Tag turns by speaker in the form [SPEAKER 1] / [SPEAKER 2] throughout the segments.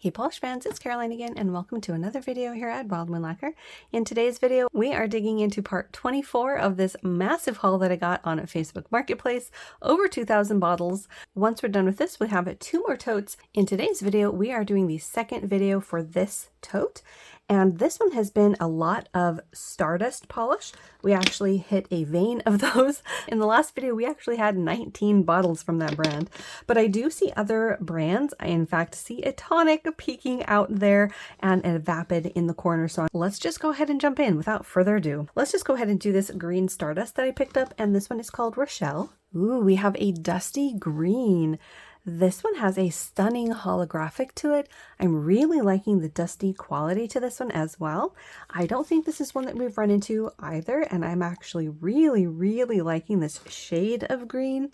[SPEAKER 1] Hey polish fans, it's Caroline again and welcome to another video here at Wild Moon Lacquer. In today's video, we are digging into part 24 of this massive haul that I got on Facebook Marketplace, over 2,000 bottles. Once we're done with this, we have 2 more totes. In today's video, we are doing the second video for this tote, and this one has been a lot of Stardust polish. We actually hit a vein of those. In the last video, we actually had 19 bottles from that brand, but I do see other brands. I in fact see a Tonic peeking out there and a Vapid in the corner. So let's just go ahead and jump in without further ado. Let's just go ahead and do this green Stardust that I picked up, and this one is called Rochelle. Ooh, we have a dusty green. This one has a stunning holographic to it. I'm really liking the dusty quality to this one as well. I don't think this is one that we've run into either, and I'm actually really liking this shade of green.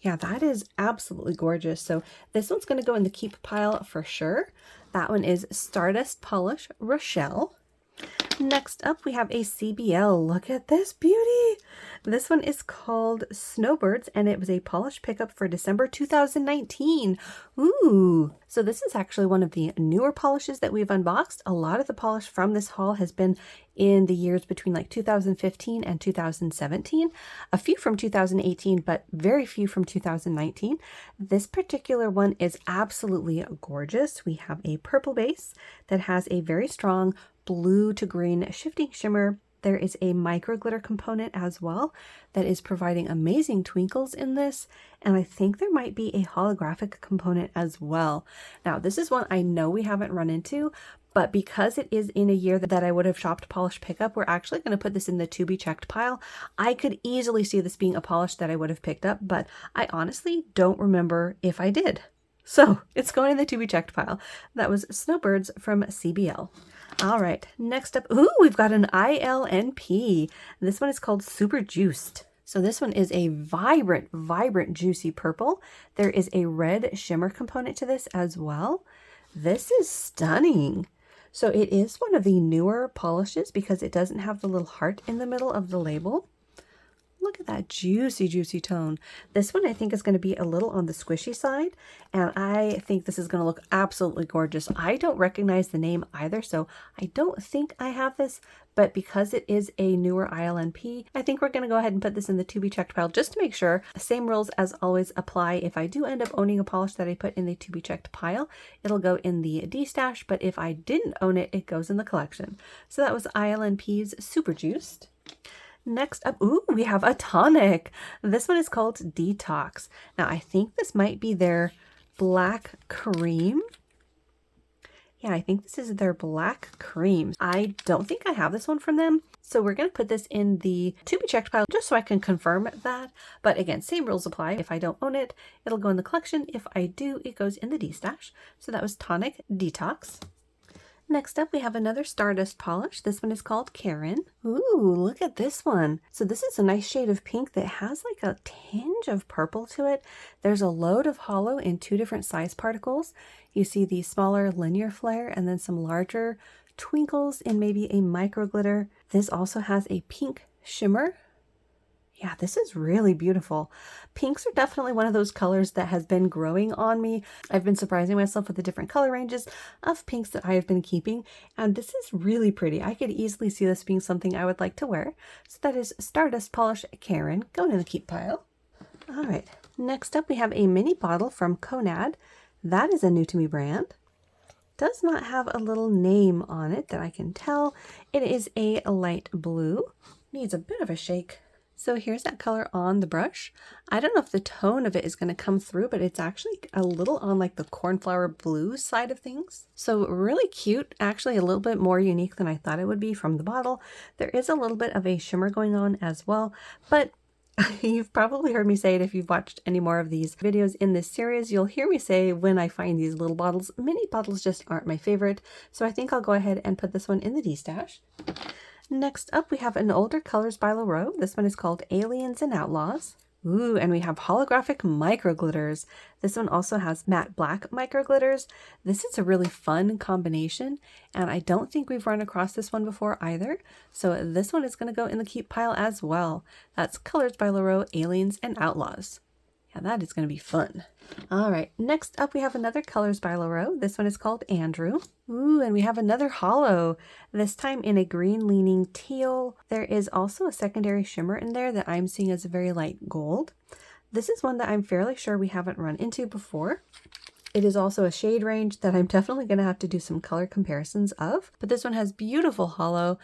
[SPEAKER 1] Yeah, that is absolutely gorgeous. So this one's going to go in the keep pile for sure. That one is Stardust Polish Rochelle. Next up, we have a CBL. Look at this beauty. This one is called Snowbirds, and it was a polish pickup for December 2019. Ooh, so this is actually one of the newer polishes that we've unboxed. A lot of the polish from this haul has been in the years between like 2015 and 2017. A few from 2018, but very few from 2019. This particular one is absolutely gorgeous. We have a purple base that has a very strong blue to green shifting shimmer. There is a micro glitter component as well that is providing amazing twinkles in this, and I think there might be a holographic component as well. Now this is one I know we haven't run into, but because it is in a year that I would have shopped polish pickup, we're actually going to put this in the to be checked pile. I could easily see this being a polish that I would have picked up, but I honestly don't remember if I did. So it's going in the to be checked pile. That was Snowbirds from CBL. All right, next up, ooh, we've got an ILNP. This one is called Super Juiced. So this one is a vibrant, juicy purple. There is a red shimmer component to this as well. This is stunning. So it is one of the newer polishes because it doesn't have the little heart in the middle of the label. Look at that juicy tone. This one I think is going to be a little on the squishy side, and I think this is going to look absolutely gorgeous. I don't recognize the name either, so I don't think I have this, but because it is a newer ILNP, I think we're going to go ahead and put this in the to be checked pile just to make sure. Same rules as always apply. If I do end up owning a polish that I put in the to be checked pile, it'll go in the D stash, but if I didn't own it, it goes in the collection. So that was ILNP's Super Juiced. Next up, ooh, we have a Tonic. This one is called Detox. Now, I think this might be their black cream. Yeah, I think this is their black cream. I don't think I have this one from them. So we're going to put this in the to be checked pile just so I can confirm that. But again, same rules apply. If I don't own it, it'll go in the collection. If I do, it goes in the D stash. So that was Tonic Detox. Next up, we have another Stardust polish. This one is called Karen. Ooh, look at this one. So this is a nice shade of pink that has like a tinge of purple to it. There's a load of holo in 2 different size particles. You see the smaller linear flare and then some larger twinkles in maybe a micro glitter. This also has a pink shimmer. Yeah, this is really beautiful. Pinks are definitely one of those colors that has been growing on me. I've been surprising myself with the different color ranges of pinks that I have been keeping, and this is really pretty. I could easily see this being something I would like to wear. So that is Stardust Polish Karen, going in the keep pile. All right, next up we have a mini bottle from Conad. That is a new to me brand. Does not have a little name on it that I can tell. It is a light blue. Needs a bit of a shake. So here's that color on the brush. I don't know if the tone of it is going to come through, but it's actually a little on like the cornflower blue side of things. So really cute, actually a little bit more unique than I thought it would be from the bottle. There is a little bit of a shimmer going on as well, but you've probably heard me say it if you've watched any more of these videos in this series. You'll hear me say when I find these little bottles, mini bottles just aren't my favorite. So I think I'll go ahead and put this one in the D stash. Next up, we have an older Colors by Loro. This one is called Aliens and Outlaws. Ooh, and we have holographic micro glitters. This one also has matte black micro glitters. This is a really fun combination, and I don't think we've run across this one before either. So this one is going to go in the keep pile as well. That's Colors by Loro, Aliens and Outlaws. Yeah, that is going to be fun. All right, next up we have another Colors by Loro. This one is called Andrew. Ooh, and we have another holo, this time in a green leaning teal. There is also a secondary shimmer in there that I'm seeing as a very light gold. This is one that I'm fairly sure we haven't run into before. It is also a shade range that I'm definitely going to have to do some color comparisons of, but this one has beautiful holo.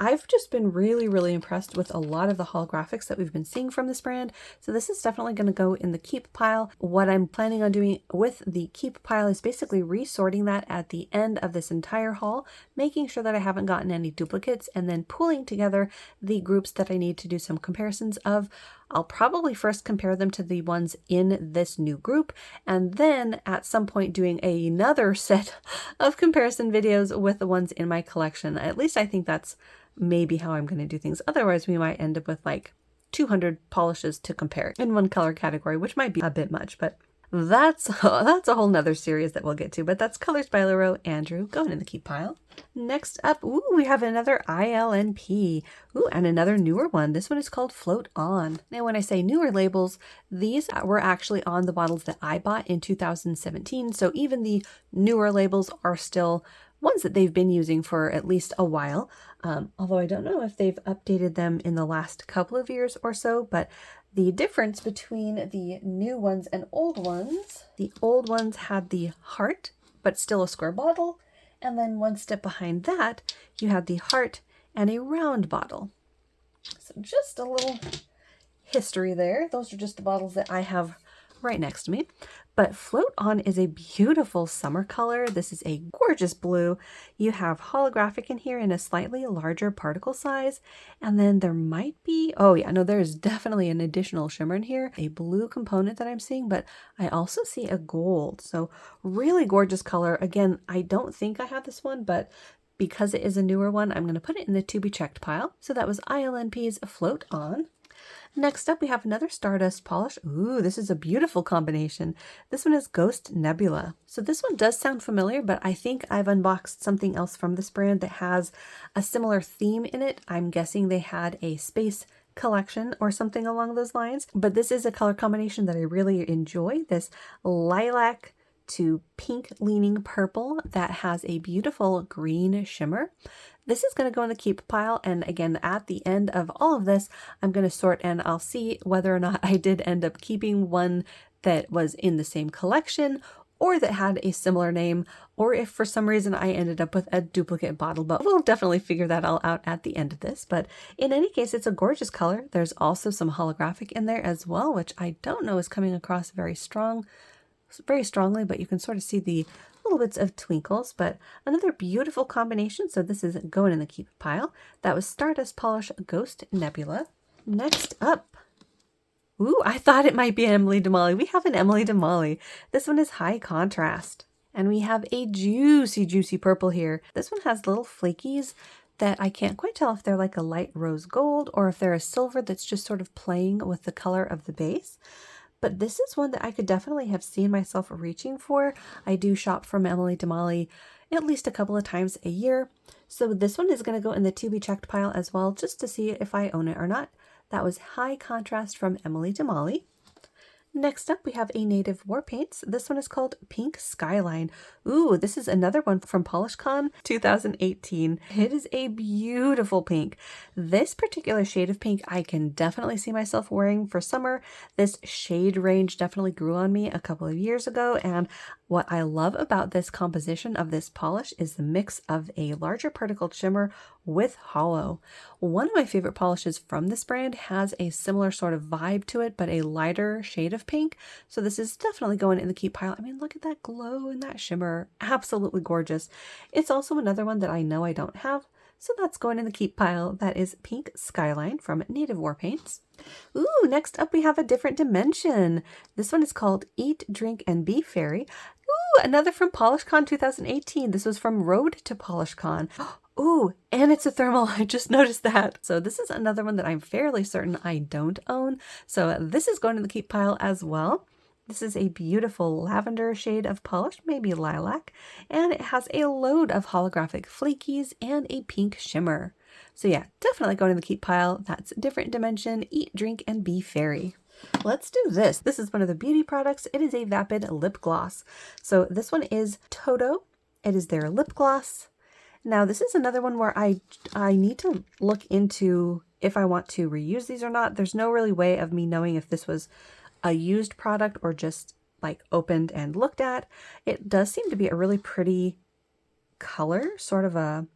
[SPEAKER 1] I've just been really impressed with a lot of the holographics that we've been seeing from this brand. So this is definitely going to go in the keep pile. What I'm planning on doing with the keep pile is basically resorting that at the end of this entire haul, making sure that I haven't gotten any duplicates, and then pulling together the groups that I need to do some comparisons of. I'll probably first compare them to the ones in this new group, and then at some point doing another set of comparison videos with the ones in my collection. At least I think that's maybe how I'm going to do things. Otherwise, we might end up with like 200 polishes to compare in one color category, which might be a bit much, but that's a whole nother series that we'll get to. But that's Colors by Loro, Andrew, going in the keep pile. Next up, ooh, we have another ILNP. Ooh, and another newer one. This one is called Float On. Now, when I say newer labels, these were actually on the bottles that I bought in 2017. So even the newer labels are still ones that they've been using for at least a while. Although I don't know if they've updated them in the last couple of years or so, but the difference between the new ones and old ones, the old ones had the heart, but still a square bottle. And then one step behind that, you had the heart and a round bottle. So just a little history there. Those are just the bottles that I have right next to me. But Float On is a beautiful summer color. This is a gorgeous blue. You have holographic in here in a slightly larger particle size. And then there might be, oh yeah, no, there's definitely an additional shimmer in here, a blue component that I'm seeing, but I also see a gold. So really gorgeous color. Again, I don't think I have this one, but because it is a newer one, I'm going to put it in the to be checked pile. So that was ILNP's Float On. Next up, we have another Stardust polish. Ooh, this is a beautiful combination. This one is Ghost Nebula. So this one does sound familiar, but I think I've unboxed something else from this brand that has a similar theme in it. I'm guessing they had a space collection or something along those lines. But this is a color combination that I really enjoy. This lilac to pink leaning purple that has a beautiful green shimmer. This is going to go in the keep pile, and again at the end of all of this I'm going to sort and I'll see whether or not I did end up keeping one that was in the same collection or that had a similar name, or if for some reason I ended up with a duplicate bottle, but we'll definitely figure that all out at the end of this. But in any case, it's a gorgeous color. There's also some holographic in there as well, which I don't know is coming across very strongly, but you can sort of see the little bits of twinkles. But another beautiful combination. So this is going in the keep pile. That was Stardust Polish Ghost Nebula. Next up, ooh, I thought it might be Emily Damali. We have an Emily Damali. This one is High Contrast. And we have a juicy purple here. This one has little flakies that I can't quite tell if they're like a light rose gold or if they're a silver that's just sort of playing with the color of the base. But this is one that I could definitely have seen myself reaching for. I do shop from Emily Damali at least a couple of times a year. So this one is going to go in the to be checked pile as well, just to see if I own it or not. That was High Contrast from Emily Damali. Next up, we have a Native War Paints. This one is called Pink Skyline. Ooh, this is another one from PolishCon 2018. It is a beautiful pink. This particular shade of pink I can definitely see myself wearing for summer. This shade range definitely grew on me a couple of years ago, and what I love about this composition of this polish is the mix of a larger particled shimmer with holo. One of my favorite polishes from this brand has a similar sort of vibe to it, but a lighter shade of pink. So this is definitely going in the keep pile. I mean, look at that glow and that shimmer. Absolutely gorgeous. It's also another one that I know I don't have, so that's going in the keep pile. That is Pink Skyline from Native War Paints. Ooh, next up we have a different dimension. This one is called Eat, Drink, and Be Fairy. Ooh, another from PolishCon 2018. This was from Road to PolishCon. Ooh, and it's a thermal. I just noticed that. So this is another one that I'm fairly certain I don't own. So this is going in the keep pile as well. This is a beautiful lavender shade of polish, maybe lilac, and it has a load of holographic flakies and a pink shimmer. So yeah, definitely going in the keep pile. That's a different dimension. Eat, Drink, and Be Fairy. Let's do this. This is one of the beauty products. It is a Vapid lip gloss. So this one is Toto. It is their lip gloss. Now this is another one where I need to look into if I want to reuse these or not. There's no really way of me knowing if this was a used product or just like opened and looked at. It does seem to be a really pretty color, sort of a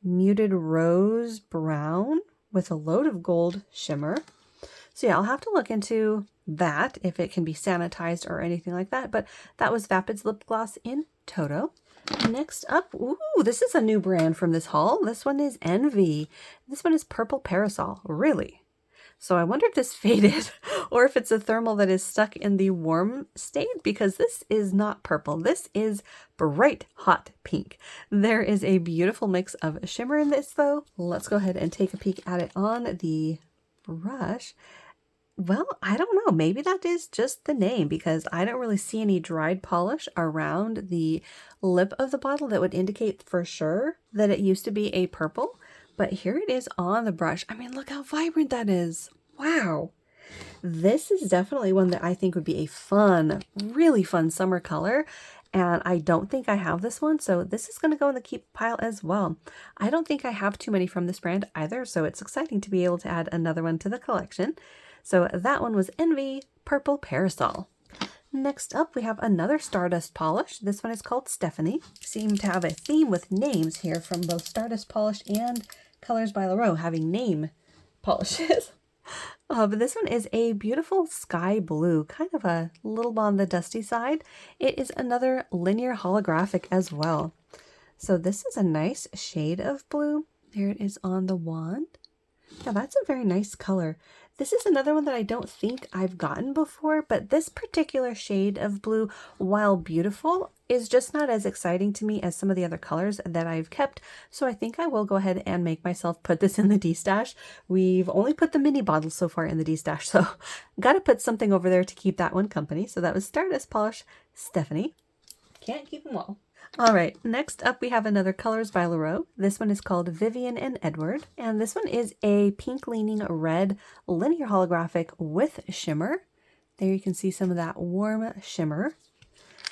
[SPEAKER 1] muted rose brown with a load of gold shimmer. So yeah, I'll have to look into that if it can be sanitized or anything like that. But that was Vapid's lip gloss in Toto. Next up, ooh, this is a new brand from this haul. This one is Envy. This one is Purple Parasol. Really? So I wonder if this faded or if it's a thermal that is stuck in the warm state, because this is not purple. This is bright hot pink. There is a beautiful mix of shimmer in this though. Let's go ahead and take a peek at it on the brush. Well, I don't know. Maybe that is just the name, because I don't really see any dried polish around the lip of the bottle that would indicate for sure that it used to be a purple. But here it is on the brush. I mean, look how vibrant that is. Wow. This is definitely one that I think would be a fun, really fun summer color. And I don't think I have this one, so this is going to go in the keep pile as well. I don't think I have too many from this brand either, so it's exciting to be able to add another one to the collection. So that one was Envy Purple Parasol. Next up, we have another Stardust polish. This one is called Stephanie. Seem to have a theme with names here from both Stardust polish and Colors by Laroe having name polishes. But this one is a beautiful sky blue, kind of a little on the dusty side. It is another linear holographic as well. So this is a nice shade of blue. There it is on the wand. Yeah, that's a very nice color. This is another one that I don't think I've gotten before, but this particular shade of blue, while beautiful, is just not as exciting to me as some of the other colors that I've kept. So I think I will go ahead and make myself put this in the D-stash. We've only put the mini bottles so far in the D-stash, so got to put something over there to keep that one company. So that was Stardust Polish Stephanie. Can't keep them all. All right, next up we have another Colors by Laroe. This one is called Vivian and Edward, and this one is a pink leaning red linear holographic with shimmer. There you can see some of that warm shimmer.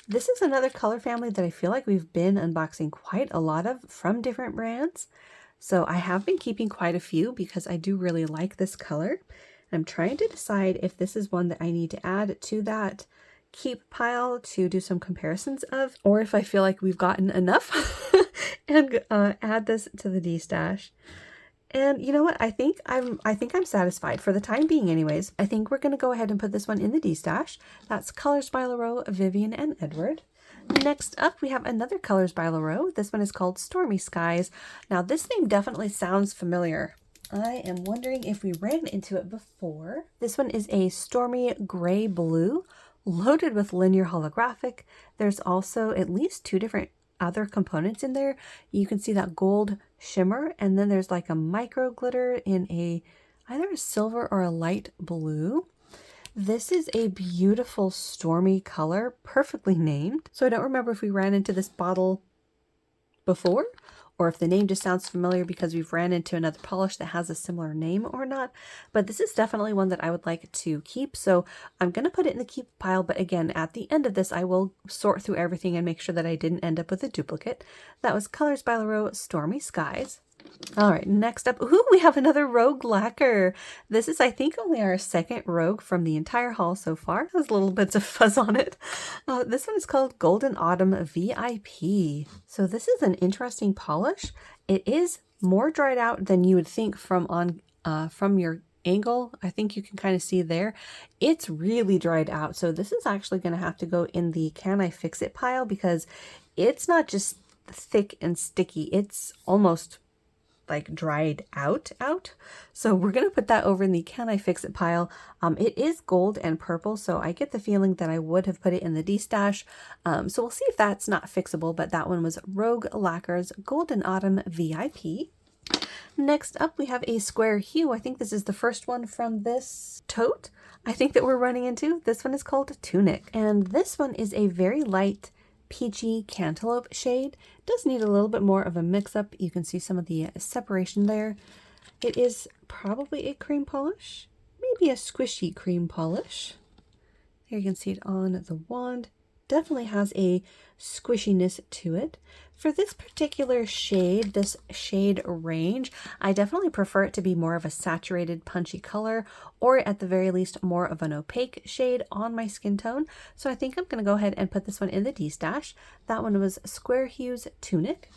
[SPEAKER 1] This is another color family that I feel like we've been unboxing quite a lot of from different brands. So I have been keeping quite a few because I do really like this color. I'm trying to decide if this is one that I need to add to that keep pile to do some comparisons of, or if I feel like we've gotten enough and add this to the D-stash. And you know what? I think I'm satisfied for the time being anyways. I think we're going to go ahead and put this one in the D-stash. That's Colors by Laroe, Vivian and Edward. Next up, we have another Colors by Laroe. This one is called Stormy Skies. Now this name definitely sounds familiar. I am wondering if we ran into it before. This one is a stormy gray blue, loaded with linear holographic. There's also at least two different other components in there. You can see that gold shimmer, and then there's like a micro glitter in either a silver or a light blue. This is a beautiful stormy color, perfectly named. So I don't remember if we ran into this bottle before, or if the name just sounds familiar because we've ran into another polish that has a similar name or not. But this is definitely one that I would like to keep. So I'm going to put it in the keep pile. But again, at the end of this, I will sort through everything and make sure that I didn't end up with a duplicate. That was Colors by Laroe, Stormy Skies. All right, next up, ooh, we have another Rogue lacquer. This is, I think, only our second Rogue from the entire haul so far. Has little bits of fuzz on it. This one is called Golden Autumn VIP. So this is an interesting polish. It is more dried out than you would think from your angle. I think you can kind of see there. It's really dried out. So this is actually going to have to go in the Can I Fix It pile, because it's not just thick and sticky. It's almost like dried out. So we're going to put that over in the Can I Fix It pile. It is gold and purple, so I get the feeling that I would have put it in the D-stash. So we'll see if that's not fixable, but that one was Rogue Lacquer's Golden Autumn VIP. Next up, we have a Square Hue. I think this is the first one from this tote I think that we're running into. This one is called Tunic, and this one is a very light peachy cantaloupe shade. Does need a little bit more of a mix-up. You can see some of the separation there. It is probably a cream polish. maybe a squishy cream polish. There you can see it on the wand. Definitely has a squishiness to it. For this particular shade, this shade range, I definitely prefer it to be more of a saturated punchy color, or at the very least more of an opaque shade on my skin tone. So I think I'm going to go ahead and put this one in the D-stash. That one was Square Hues Tunic.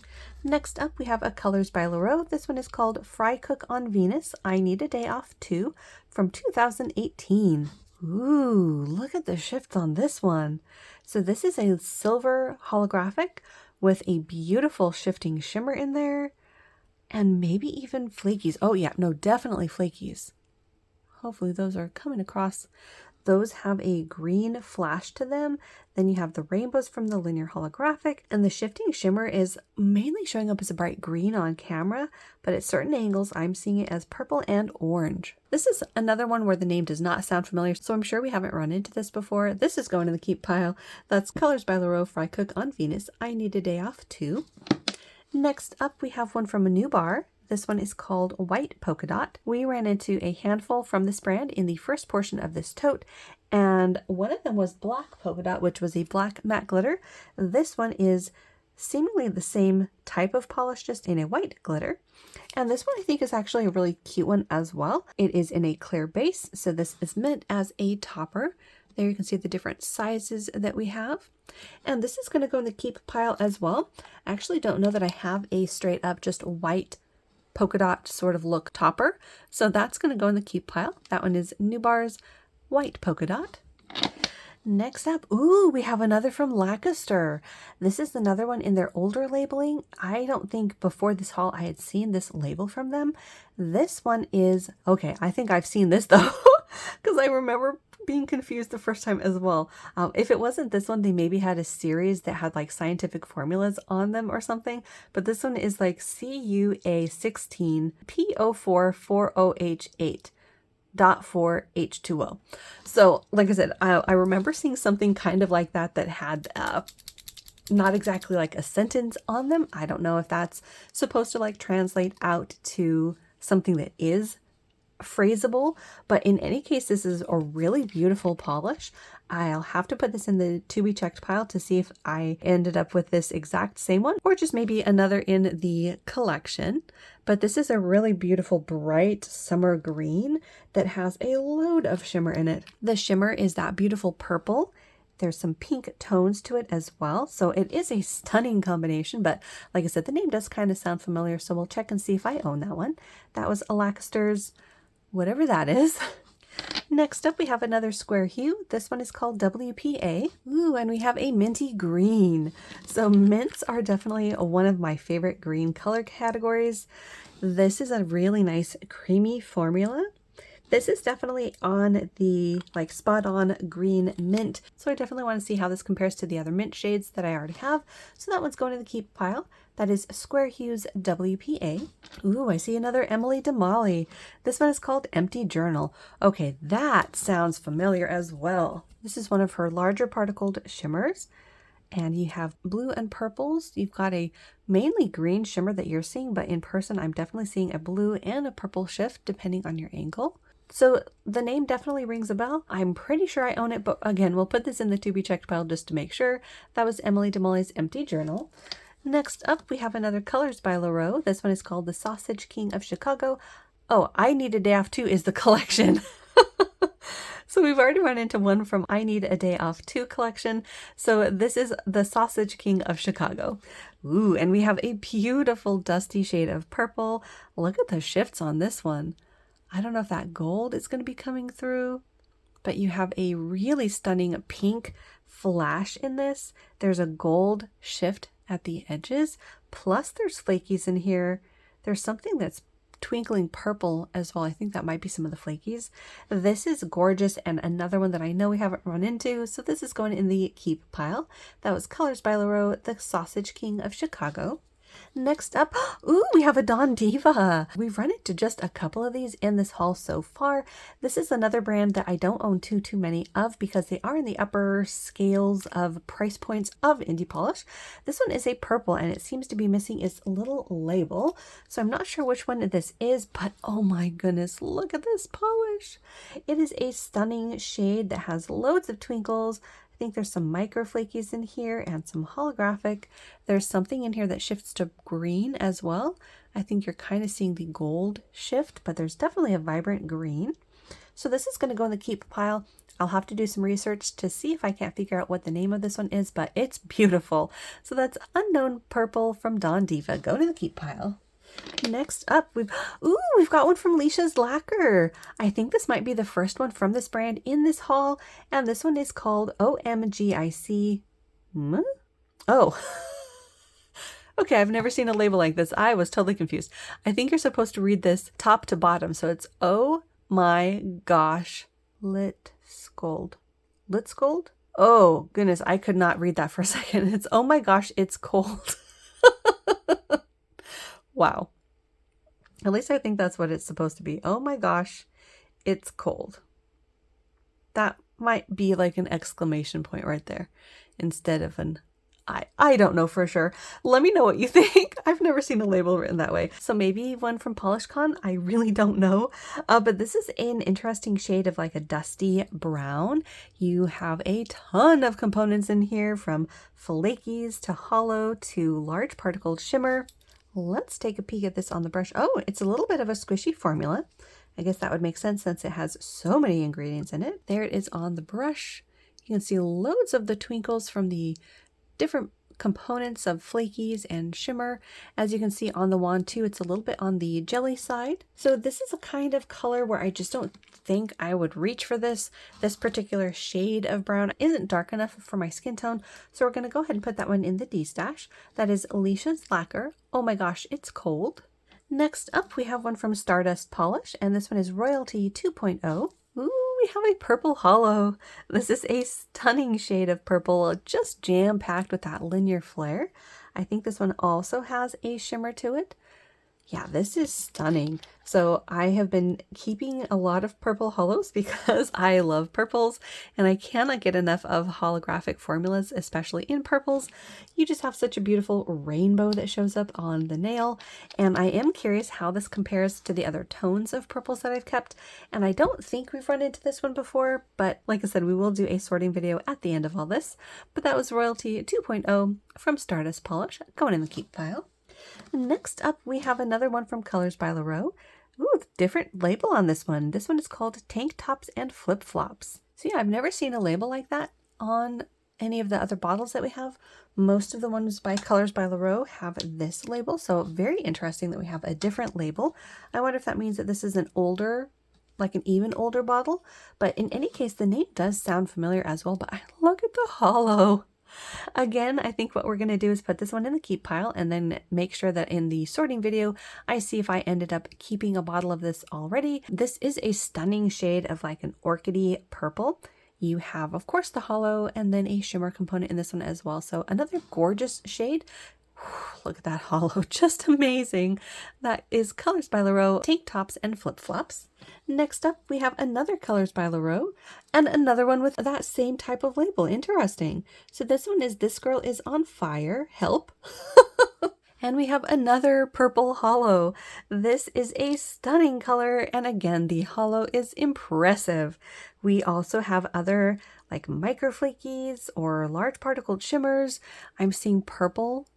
[SPEAKER 1] Next up, we have a Colors by Loro. This one is called Fry Cook on Venus, I Need a Day Off Too, from 2018. Ooh, look at the shift on this one. So this is a silver holographic with a beautiful shifting shimmer in there, and maybe even flakies. Oh yeah, no, definitely flakies. Hopefully those are coming across. Those have a green flash to them. Then you have the rainbows from the linear holographic, and the shifting shimmer is mainly showing up as a bright green on camera, but at certain angles I'm seeing it as purple and orange. This is another one where the name does not sound familiar, so I'm sure we haven't run into this before. This is going in the keep pile. That's Colors by Loro Fry Cook on Venus, I Need a Day Off Too. Next up, we have one from a new bar. This one is called White Polka Dot. We ran into a handful from this brand in the first portion of this tote, and one of them was Black Polka Dot, which was a black matte glitter. This one is seemingly the same type of polish, just in a white glitter. And this one I think is actually a really cute one as well. It is in a clear base, so this is meant as a topper. There you can see the different sizes that we have. And this is going to go in the keep pile as well. I actually don't know that I have a straight up just white polka dot sort of look topper, so that's going to go in the keep pile. That one is Nubar's White Polka Dot. Next up, ooh, we have another from Lancaster. This is another one in their older labeling. I don't think before this haul I had seen this label from them. This one is, okay, I think I've seen this though, because I remember being confused the first time as well. If it wasn't this one, they maybe had a series that had like scientific formulas on them or something, but this one is like CUA16 PO440H8. .4H2O. So like I said, I remember seeing something kind of like that that had not exactly like a sentence on them. I don't know if that's supposed to like translate out to something that is phraseable, but in any case, this is a really beautiful polish. I'll have to put this in the to be checked pile to see if I ended up with this exact same one or just maybe another in the collection. But this is a really beautiful bright summer green that has a load of shimmer in it. The shimmer is that beautiful purple. There's some pink tones to it as well, so it is a stunning combination, but like I said, the name does kind of sound familiar, so we'll check and see if I own that one. That was Lancaster's whatever that is. Next up, we have another square hue. This one is called WPA. Ooh, and we have a minty green. So mints are definitely one of my favorite green color categories. This is a really nice creamy formula. This is definitely on the like spot on green mint. So I definitely want to see how this compares to the other mint shades that I already have. So that one's going to the keep pile. That is Square Hues WPA. Ooh, I see another Emily Damali. This one is called Empty Journal. Okay, that sounds familiar as well. This is one of her larger particled shimmers. And you have blue and purples. You've got a mainly green shimmer that you're seeing, but in person I'm definitely seeing a blue and a purple shift depending on your angle. So the name definitely rings a bell. I'm pretty sure I own it, but again, we'll put this in the to be checked pile just to make sure. That was Emily Damali's Empty Journal. Next up, we have another Colors by Loro. This one is called The Sausage King of Chicago. Oh, I Need a Day Off Too is the collection. So we've already run into one from I Need a Day Off Too collection. So this is The Sausage King of Chicago. Ooh, and we have a beautiful dusty shade of purple. Look at the shifts on this one. I don't know if that gold is going to be coming through, but you have a really stunning pink flash in this. There's a gold shift at the edges, plus there's flakies in here. There's something that's twinkling purple as well. I think that might be some of the flakies. This is gorgeous and another one that I know we haven't run into, so this is going in the keep pile. That was Colors by Loro, The Sausage King of Chicago. Next up, ooh, we have a Dawn Diva. We've run into just a couple of these in this haul so far. This is another brand that I don't own too many of because they are in the upper scales of price points of indie polish. This one is a purple and it seems to be missing its little label. So I'm not sure which one this is, but oh my goodness, look at this polish. It is a stunning shade that has loads of twinkles. I think there's some micro flakies in here and some holographic. There's something in here that shifts to green as well. I think you're kind of seeing the gold shift, but there's definitely a vibrant green. So this is going to go in the keep pile. I'll have to do some research to see if I can't figure out what the name of this one is, but it's beautiful. So that's Unknown Purple from Dawn Diva. Go to the keep pile. Next up, we've got one from Leisha's Lacquer. I think this might be the first one from this brand in this haul, and this one is called OMGIC. Oh, okay, I've never seen a label like this. I was totally confused. I think you're supposed to read this top to bottom, so it's oh my gosh, lit scold. Lit scold? Oh goodness, I could not read that for a second. It's oh my gosh, it's cold. Wow. At least I think that's what it's supposed to be. Oh my gosh, it's cold. That might be like an exclamation point right there instead of an I don't know for sure. Let me know what you think. I've never seen a label written that way. So maybe one from PolishCon. I really don't know. But this is an interesting shade of like a dusty brown. You have a ton of components in here, from flakies to hollow to large particled shimmer. Let's take a peek at this on the brush. Oh, it's a little bit of a squishy formula. I guess that would make sense since it has so many ingredients in it. There it is on the brush. You can see loads of the twinkles from the different components of flakies and shimmer. As you can see on the wand too, it's a little bit on the jelly side. So this is a kind of color where I just don't think I would reach for this. This particular shade of brown isn't dark enough for my skin tone, so we're going to go ahead and put that one in the D stash. That is Leisha's Lacquer. Oh my gosh, it's cold. Next up, we have one from Stardust Polish, and this one is Royalty 2.0. Ooh, we have a purple hollow. This is a stunning shade of purple, just jam-packed with that linear flare. I think this one also has a shimmer to it. Yeah, this is stunning. So I have been keeping a lot of purple hollows because I love purples and I cannot get enough of holographic formulas, especially in purples. You just have such a beautiful rainbow that shows up on the nail. And I am curious how this compares to the other tones of purples that I've kept. And I don't think we've run into this one before, but like I said, we will do a sorting video at the end of all this. But that was Royalty 2.0 from Stardust Polish, going in the keep pile. Next up, we have another one from Colors by Laro. Ooh, different label on this one. This one is called Tank Tops and Flip Flops. So yeah, I've never seen a label like that on any of the other bottles that we have. Most of the ones by Colors by Laro have this label, so very interesting that we have a different label. I wonder if that means that this is an older, like an even older bottle, but in any case, the name does sound familiar as well, but look at the hollow. Again, I think what we're going to do is put this one in the keep pile and then make sure that in the sorting video, I see if I ended up keeping a bottle of this already. This is a stunning shade of like an orchidy purple. You have, of course, the hollow and then a shimmer component in this one as well. So another gorgeous shade. Look at that hollow, just amazing. That is Colors by Laro, Tank Tops and Flip Flops. Next up, we have another Colors by Laro and another one with that same type of label. Interesting. So this one is This Girl Is on Fire, Help. And we have another purple hollow. This is a stunning color, and again, the hollow is impressive. We also have other like microflakies or large particled shimmers. I'm seeing purple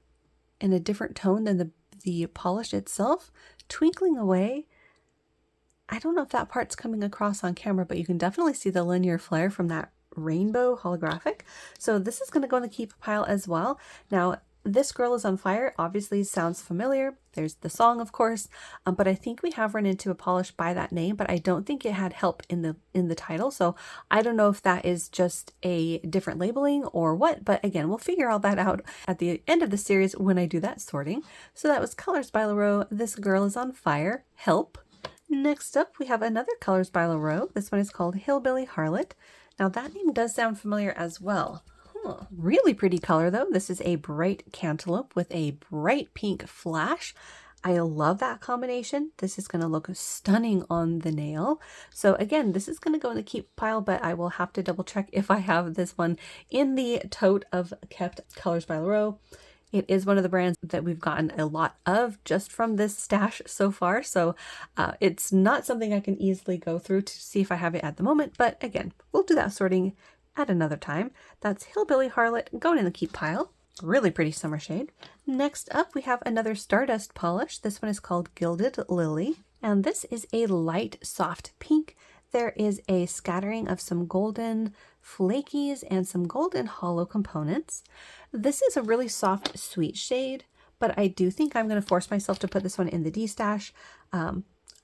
[SPEAKER 1] in a different tone than the polish itself, twinkling away. I don't know if that part's coming across on camera, but you can definitely see the linear flare from that rainbow holographic. So this is going to go in the keep pile as well. Now, This Girl Is on Fire obviously sounds familiar. There's the song, of course, but I think we have run into a polish by that name, but I don't think it had Help in the title. So I don't know if that is just a different labeling or what, but again, we'll figure all that out at the end of the series when I do that sorting. So that was Colors by Laro, This Girl Is on Fire, Help. Next up, we have another Colors by Laro. This one is called Hillbilly Harlot. Now that name does sound familiar as well. Really pretty color though. This is a bright cantaloupe with a bright pink flash. I love that combination. This is going to look stunning on the nail. So again, this is going to go in the keep pile, but I will have to double check if I have this one in the tote of kept Colors by LaRoe. It is one of the brands that we've gotten a lot of just from this stash so far. So it's not something I can easily go through to see if I have it at the moment. But again, we'll do that sorting at another time. That's Hillbilly Harlot going in the keep pile. Really pretty summer shade. Next up, we have another Stardust polish. This one is called Gilded Lily, and this is a light, soft pink. There is a scattering of some golden flakies and some golden hollow components. This is a really soft, sweet shade, but I do think I'm going to force myself to put this one in the D stash.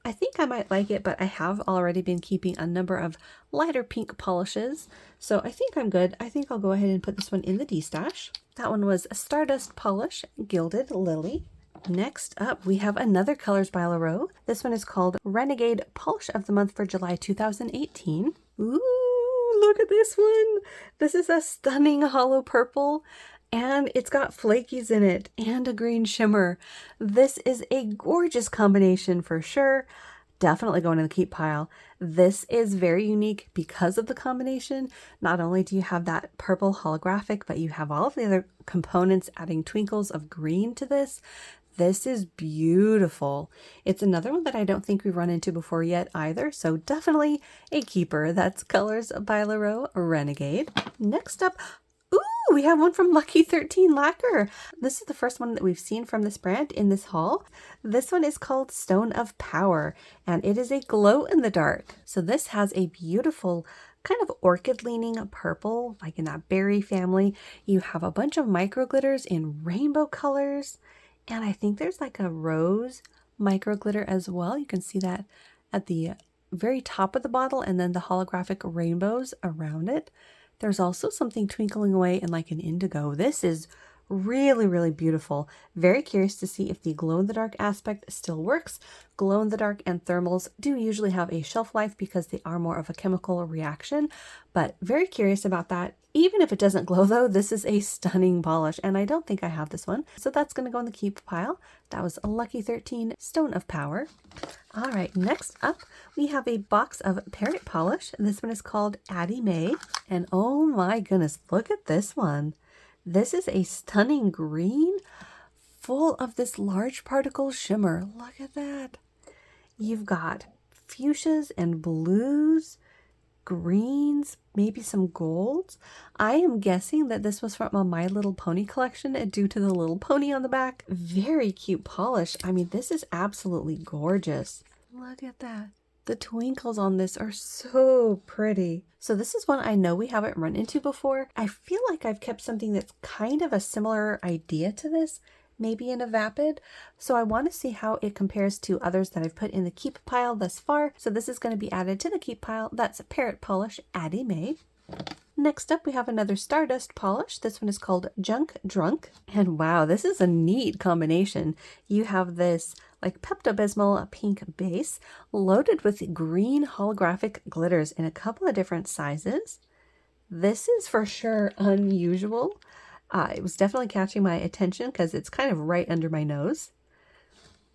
[SPEAKER 1] I think I might like it, but I have already been keeping a number of lighter pink polishes, so I think I'm good. I think I'll go ahead and put this one in the D stash. That one was a Stardust polish, Gilded Lily. Next up, we have another Colors by LaRoe. This one is called Renegade Polish of the Month for July 2018. Ooh, look at this one. This is a stunning hollow purple, and it's got flakies in it and a green shimmer. This is a gorgeous combination for sure. Definitely going in the keep pile. This is very unique because of the combination. Not only do you have that purple holographic, but you have all of the other components adding twinkles of green to this. This is beautiful. It's another one that I don't think we've run into before yet either, so definitely a keeper. That's Colors by LaRoe Renegade. Next up, ooh, we have one from Lucky 13 Lacquer. This is the first one that we've seen from this brand in this haul. This one is called Stone of Power, and it is a glow in the dark. So this has a beautiful kind of orchid leaning purple, like in that berry family. You have a bunch of micro glitters in rainbow colors, and I think there's like a rose micro glitter as well. You can see that at the very top of the bottle, and then the holographic rainbows around it. There's also something twinkling away in like an indigo. This is really, really beautiful. Very curious to see if the glow-in-the-dark aspect still works. Glow-in-the-dark and thermals do usually have a shelf life because they are more of a chemical reaction, but very curious about that. Even if it doesn't glow though, this is a stunning polish, and I don't think I have this one. So that's going to go in the keep pile. That was a Lucky 13 Stone of Power. All right, next up, we have a box of Parrot polish. This one is called Addie May, and oh my goodness, look at this one. This is a stunning green, full of this large particle shimmer. Look at that. You've got fuchsias and blues, greens, maybe some golds. I am guessing that this was from a My Little Pony collection due to the little pony on the back. Very cute polish. I mean, this is absolutely gorgeous. Look at that. The twinkles on this are so pretty. So this is one I know we haven't run into before. I feel like I've kept something that's kind of a similar idea to this, maybe in a Vapid. So I want to see how it compares to others that I've put in the keep pile thus far. So this is going to be added to the keep pile. That's Parrot Polish Addie May. Next up, we have another Stardust polish. This one is called Junk Drunk. And wow, this is a neat combination. You have this like Pepto-Bismol pink base loaded with green holographic glitters in a couple of different sizes. This is for sure unusual. It was definitely catching my attention because it's kind of right under my nose.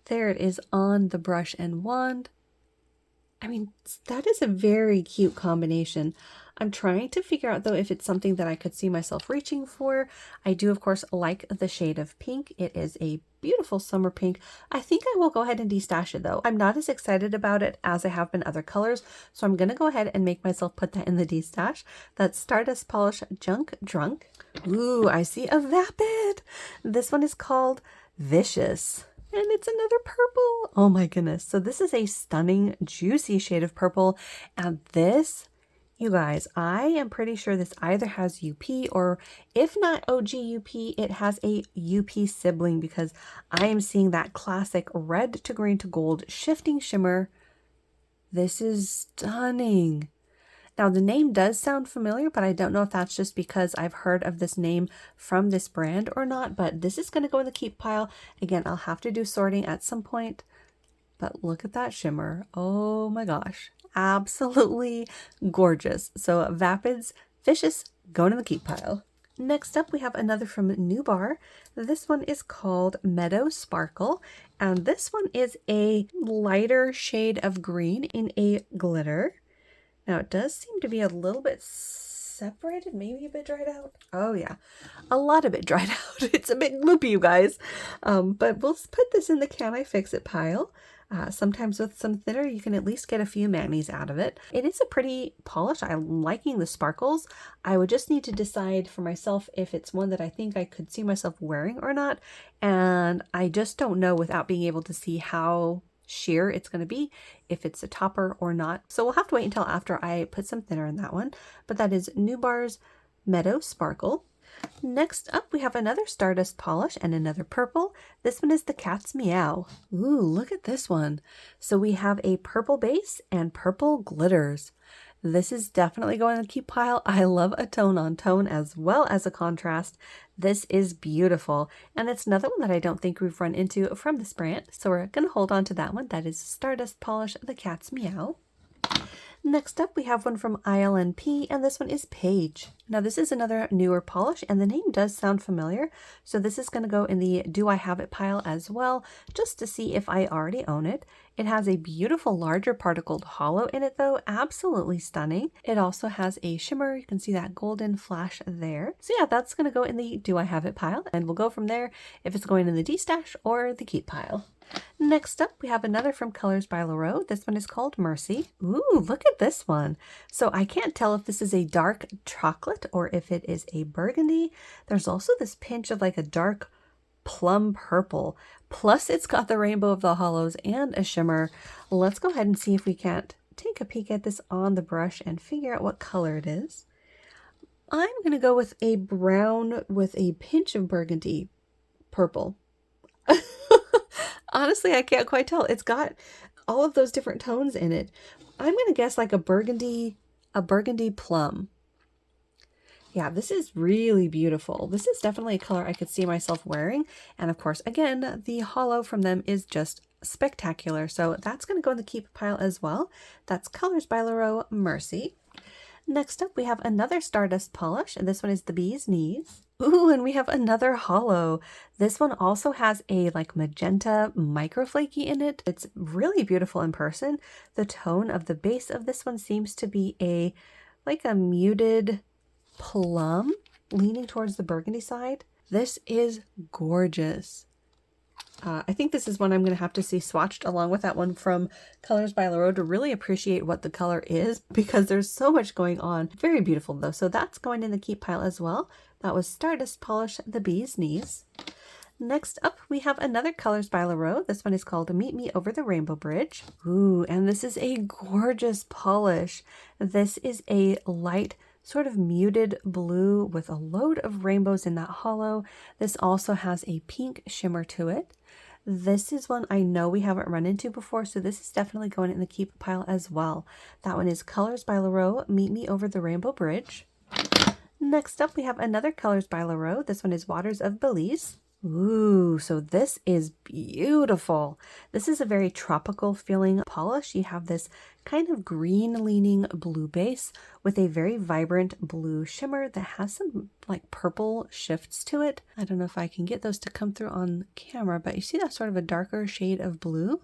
[SPEAKER 1] There it is on the brush and wand. I mean, that is a very cute combination. I'm trying to figure out, though, if it's something that I could see myself reaching for. I do, of course, like the shade of pink. It is a beautiful summer pink. I think I will go ahead and destash it, though. I'm not as excited about it as I have been other colors, so I'm going to go ahead and make myself put that in the destash. That's Stardust Polish Junk Drunk. Ooh, I see a Vapid. This one is called Vicious. And it's another purple. Oh my goodness. So this is a stunning, juicy shade of purple. And this, you guys, I am pretty sure this either has UP or if not OG UP, it has a UP sibling because I am seeing that classic red to green to gold shifting shimmer. This is stunning. Now, the name does sound familiar, but I don't know if that's just because I've heard of this name from this brand or not, but this is going to go in the keep pile. Again, I'll have to do sorting at some point, but look at that shimmer. Oh my gosh, absolutely gorgeous. So Vapids, Vicious, going in the keep pile. Next up, we have another from Nubar. This one is called Meadow Sparkle, and this one is a lighter shade of green in a glitter. Now, it does seem to be a little bit separated, maybe a bit dried out. Oh yeah, a lot of it dried out. It's a bit gloopy, you guys. But we'll put this in the Can I Fix It pile. Sometimes with some thinner, you can at least get a few manis out of it. It is a pretty polish. I'm liking the sparkles. I would just need to decide for myself if it's one that I think I could see myself wearing or not. And I just don't know without being able to see how sheer it's going to be, if it's a topper or not. So we'll have to wait until after I put some thinner in that one. But that is Nubar's Meadow Sparkle. Next up, we have another Stardust polish and another purple. This one is the Cat's Meow. Ooh, look at this one. So we have a purple base and purple glitters. This is definitely going in the keep pile. I love a tone on tone as well as a contrast. This is beautiful. And it's another one that I don't think we've run into from this brand. So we're going to hold on to that one. That is Stardust polish, the Cat's Meow. Next up, we have one from ILNP, and this one is Paige. Now, this is another newer polish, and the name does sound familiar, so this is going to go in the Do I Have It pile as well, just to see if I already own it. It has a beautiful larger particled hollow in it, though, absolutely stunning. It also has a shimmer. You can see that golden flash there. So yeah, that's going to go in the Do I Have It pile, and we'll go from there if it's going in the D-stash or the keep pile. Next up, we have another from Colors by Loro. This one is called Mercy. Ooh, look at this one. So I can't tell if this is a dark chocolate or if it is a burgundy. There's also this pinch of like a dark plum purple. Plus it's got the rainbow of the hollows and a shimmer. Let's go ahead and see if we can't take a peek at this on the brush and figure out what color it is. I'm going to go with a brown with a pinch of burgundy purple. Honestly, I can't quite tell. It's got all of those different tones in it. I'm going to guess like a burgundy plum. Yeah, this is really beautiful. This is definitely a color I could see myself wearing. And of course, again, the hollow from them is just spectacular. So that's going to go in the keep pile as well. That's Colors by Loro Mercy. Next up, we have another Stardust polish, and this one is the Bee's Knees. Ooh, and we have another hollow. This one also has a like magenta microflaky in it. It's really beautiful in person. The tone of the base of this one seems to be a muted plum leaning towards the burgundy side. This is gorgeous. I think this is one I'm going to have to see swatched along with that one from Colors by Loro to really appreciate what the color is, because there's so much going on. Very beautiful though. So that's going in the keep pile as well. That was Stardust Polish, the Bee's Knees. Next up, we have another Colors by Loro. This one is called Meet Me Over the Rainbow Bridge. Ooh, and this is a gorgeous polish. This is a light sort of muted blue with a load of rainbows in that hollow. This also has a pink shimmer to it. This is one I know we haven't run into before, so this is definitely going in the keep pile as well. That one is Colors by Loro, Meet Me Over the Rainbow Bridge. Next up, we have another Colors by Loro. This one is Waters of Belize. Ooh, so this is beautiful. This is a very tropical feeling polish. You have this kind of green leaning blue base with a very vibrant blue shimmer that has some like purple shifts to it. I don't know if I can get those to come through on camera, but you see that sort of a darker shade of blue?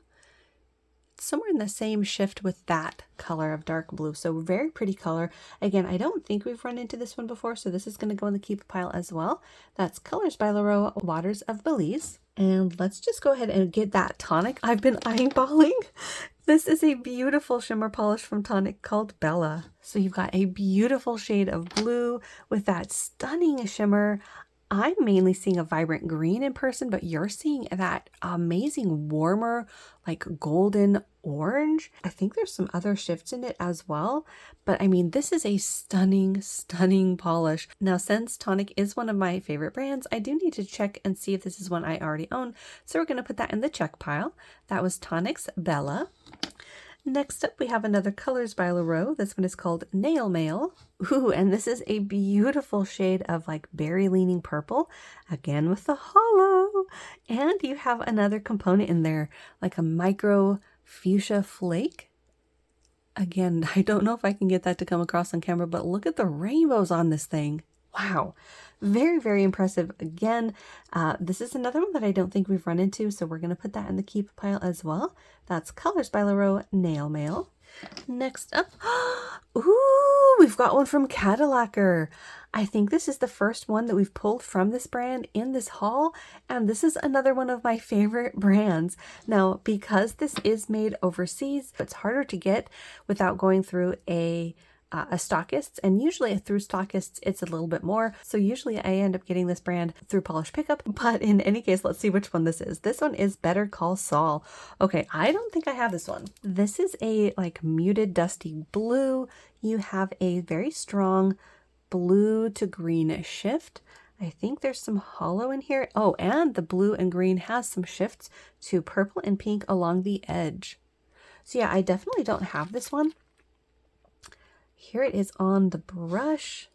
[SPEAKER 1] It's somewhere in the same shift with that color of dark blue. So very pretty color. Again, I don't think we've run into this one before, so this is going to go in the keep pile as well. That's Colors by Loro, Waters of Belize. And let's just go ahead and get that tonic I've been eyeballing. This is a beautiful shimmer polish from Tonic called Bella. So you've got a beautiful shade of blue with that stunning shimmer. I'm mainly seeing a vibrant green in person, but you're seeing that amazing warmer, like golden orange. I think there's some other shifts in it as well, but I mean, this is a stunning, stunning polish. Now, since Tonic is one of my favorite brands, I do need to check and see if this is one I already own. So we're going to put that in the check pile. That was Tonic's Bella. Next up, we have another Colors by Loro. This one is called Nail Mail. Ooh, and this is a beautiful shade of like berry leaning purple, again with the hollow. And you have another component in there, like a micro fuchsia flake. Again, I don't know if I can get that to come across on camera, but look at the rainbows on this thing. Wow. Very, very impressive. Again, this is another one that I don't think we've run into, so we're going to put that in the keep pile as well. That's Colors by LaRoe Nail Mail. Next up, ooh, we've got one from Cadillacer. I think this is the first one that we've pulled from this brand in this haul, and this is another one of my favorite brands. Now, because this is made overseas, it's harder to get without going through a stockist, and usually through stockists it's a little bit more, so usually I end up getting this brand through Polish Pickup. But in any case, let's see which one this is. This one is Better Call Saul. Okay, I don't think I have this one. This is a like muted dusty blue. You have a very strong blue to green shift. I think there's some hollow in here. Oh, and the blue and green has some shifts to purple and pink along the edge. So yeah, I definitely don't have this one. Here it is on the brush.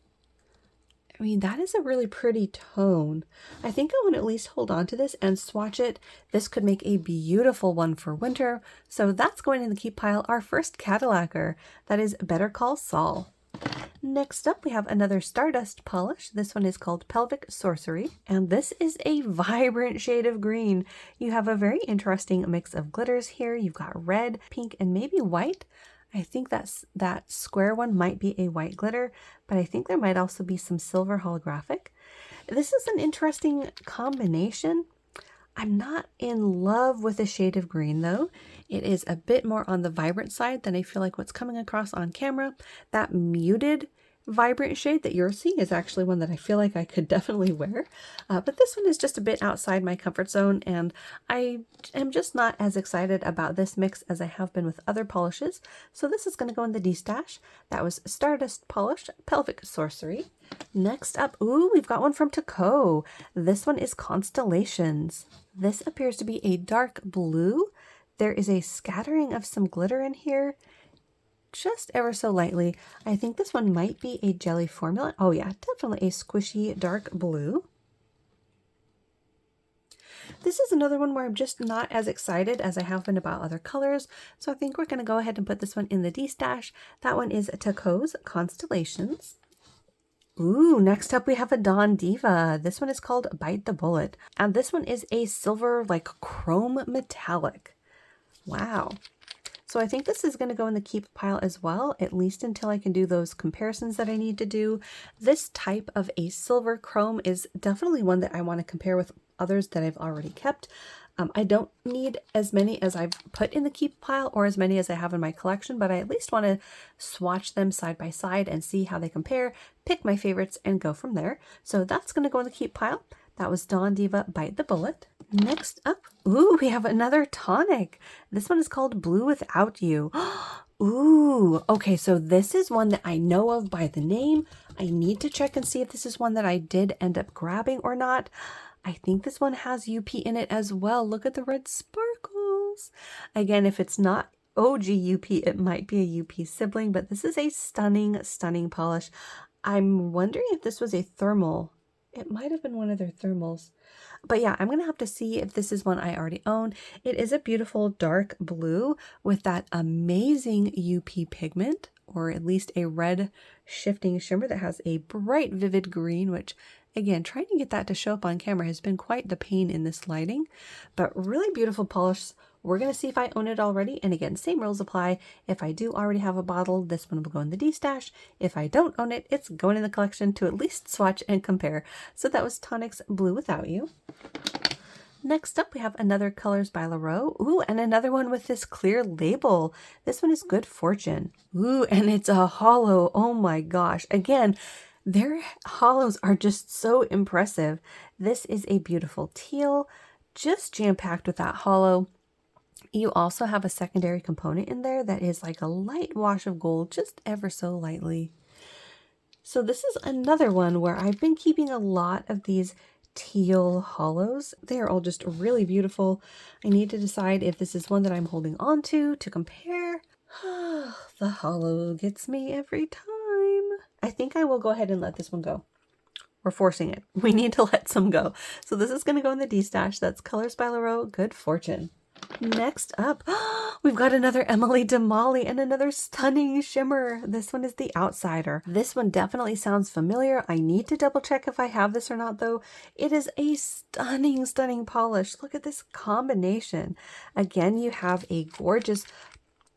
[SPEAKER 1] I mean, that is a really pretty tone. I think I want to at least hold on to this and swatch it. This could make a beautiful one for winter. So that's going in the keep pile, our first Cadillacer. That is Better Call Saul. Next up, we have another Stardust polish. This one is called Pelvic Sorcery, and this is a vibrant shade of green. You have a very interesting mix of glitters here. You've got red, pink, and maybe white. I think that square one might be a white glitter, but I think there might also be some silver holographic. This is an interesting combination. I'm not in love with the shade of green though. It is a bit more on the vibrant side than I feel like what's coming across on camera. That muted vibrant shade that you're seeing is actually one that I feel like I could definitely wear, but this one is just a bit outside my comfort zone, and I am just not as excited about this mix as I have been with other polishes, so this is going to go in the D-stash. That was Stardust Polish Pelvic Sorcery. Next up, ooh, we've got one from Taco. This one is Constellations. This appears to be a dark blue. There is a scattering of some glitter in here, just ever so lightly. I think this one might be a jelly formula. Oh yeah, definitely a squishy dark blue. This is another one where I'm just not as excited as I have been about other colors, so I think we're going to go ahead and put this one in the D-stash. That one is Taco's Constellations. Ooh, next up we have a Dawn Diva. This one is called Bite the Bullet, and this one is a silver like chrome metallic. Wow. So I think this is going to go in the keep pile as well, at least until I can do those comparisons that I need to do. This type of a silver chrome is definitely one that I want to compare with others that I've already kept. I don't need as many as I've put in the keep pile or as many as I have in my collection, but I at least want to swatch them side by side and see how they compare, pick my favorites, and go from there. So that's going to go in the keep pile. That was Dawn Diva Bite the Bullet. Next up, ooh, we have another tonic. This one is called Blue Without You. Ooh, okay, so this is one that I know of by the name. I need to check and see if this is one that I did end up grabbing or not. I think this one has UP in it as well. Look at the red sparkles. Again, if it's not OG UP, it might be a UP sibling, but this is a stunning, stunning polish. I'm wondering if this was a thermal. It might have been one of their thermals. But yeah, I'm going to have to see if this is one I already own. It is a beautiful dark blue with that amazing UP pigment, or at least a red shifting shimmer that has a bright vivid green, which again, trying to get that to show up on camera has been quite the pain in this lighting, but really beautiful polish. We're going to see if I own it already. And again, same rules apply. If I do already have a bottle, this one will go in the D-stash. If I don't own it, it's going in the collection to at least swatch and compare. So that was Tonic's Blue Without You. Next up, we have another Colors by LaRoe. Ooh, and another one with this clear label. This one is Good Fortune. Ooh, and it's a hollow. Oh my gosh. Again, their hollows are just so impressive. This is a beautiful teal, just jam-packed with that hollow. You also have a secondary component in there that is like a light wash of gold, just ever so lightly. So this is another one where I've been keeping a lot of these teal hollows. They are all just really beautiful. I need to decide if this is one that I'm holding on to compare. The hollow gets me every time. I think I will go ahead and let this one go. We're forcing it. We need to let some go. So this is going to go in the D-stash. That's Colors by LaRoe, Good Fortune. Next up, we've got another Emily Damali and another stunning shimmer. This one is the Outsider. This one definitely sounds familiar. I need to double check if I have this or not though. It is a stunning, stunning polish. Look at this combination. Again, you have a gorgeous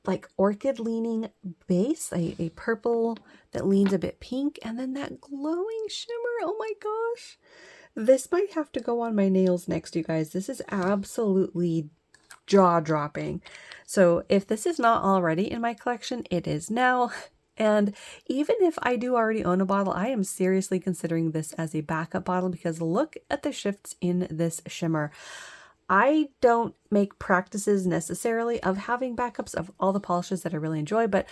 [SPEAKER 1] like orchid leaning base, a purple that leans a bit pink, and then that glowing shimmer. Oh my gosh. This might have to go on my nails next, you guys. This is absolutely jaw-dropping. So if this is not already in my collection, it is now. And even if I do already own a bottle, I am seriously considering this as a backup bottle because look at the shifts in this shimmer. I don't make practices necessarily of having backups of all the polishes that I really enjoy, but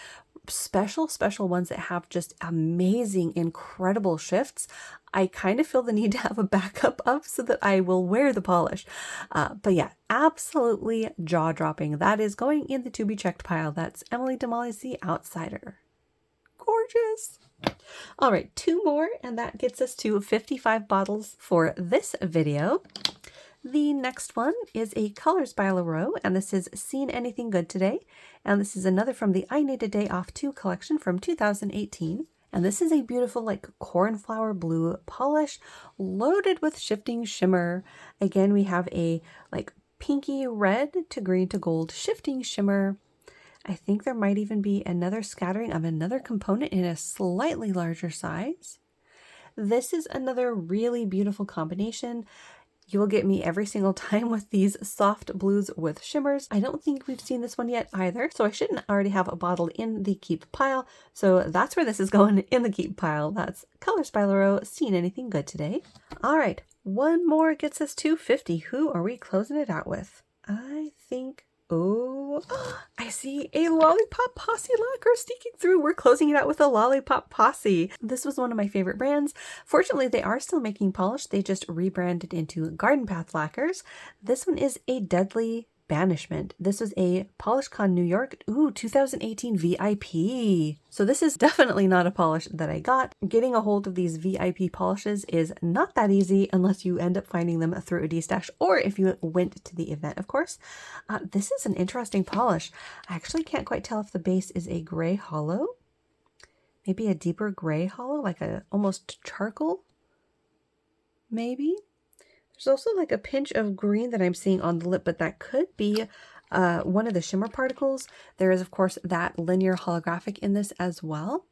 [SPEAKER 1] special ones that have just amazing, incredible shifts, I kind of feel the need to have a backup of so that I will wear the polish. But yeah, absolutely jaw-dropping. That is going in the to be checked pile. That's Emily Damali's The Outsider. Gorgeous. All right, 2 more, and that gets us to 55 bottles for this video. The next one is a Colors by Leroux, and this is Seen Anything Good Today. And this is another from the I Need a Day Off 2 collection from 2018. And this is a beautiful like cornflower blue polish loaded with shifting shimmer. Again, we have a like pinky red to green to gold shifting shimmer. I think there might even be another scattering of another component in a slightly larger size. This is another really beautiful combination. You will get me every single time with these soft blues with shimmers. I don't think we've seen this one yet either, so I shouldn't already have a bottle in the keep pile. So that's where this is going, in the keep pile. That's Colors by Leroux, Seen Anything Good Today. All right, 1 more gets us to 50. Who are we closing it out with? I think, oh, I see a Lollipop Posse lacquer sneaking through. We're closing it out with a Lollipop Posse. This was one of my favorite brands. Fortunately, they are still making polish. They just rebranded into Garden Path lacquers. This one is a Deadly Banishment. This was a PolishCon New York, 2018 VIP. So this is definitely not a polish that I got. Getting a hold of these VIP polishes is not that easy unless you end up finding them through a D-stash or if you went to the event, of course. This is an interesting polish. I actually can't quite tell if the base is a gray hollow. Maybe a deeper gray hollow, like a almost charcoal, maybe. There's also like a pinch of green that I'm seeing on the lip, but that could be one of the shimmer particles. There is, of course, that linear holographic in this as well.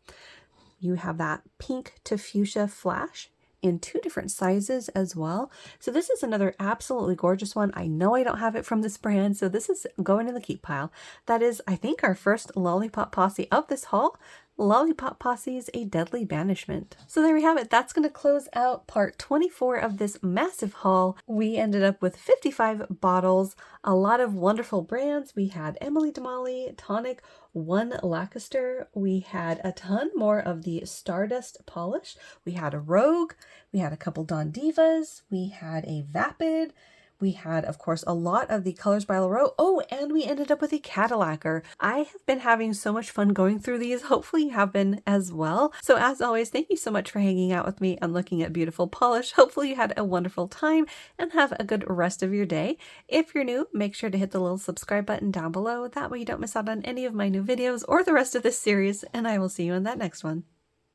[SPEAKER 1] You have that pink to fuchsia flash in 2 different sizes as well. So this is another absolutely gorgeous one. I know I don't have it from this brand, so this is going in the keep pile. That is, I think, our first Lollipop Posse of this haul. Lollipop Posse's A Deadly Banishment. So there we have it. That's going to close out part 24 of this massive haul. We ended up with 55 bottles, a lot of wonderful brands. We had Emily Damali, Tonic, 1 Lancaster. We had a ton more of the Stardust polish. We had a Rogue. We had a couple Dawn Divas. We had a Vapid. We had, of course, a lot of the Colors by Leroux. Oh, and we ended up with a Cadillacer. I have been having so much fun going through these. Hopefully you have been as well. So as always, thank you so much for hanging out with me and looking at beautiful polish. Hopefully you had a wonderful time and have a good rest of your day. If you're new, make sure to hit the little subscribe button down below. That way you don't miss out on any of my new videos or the rest of this series, and I will see you in that next one.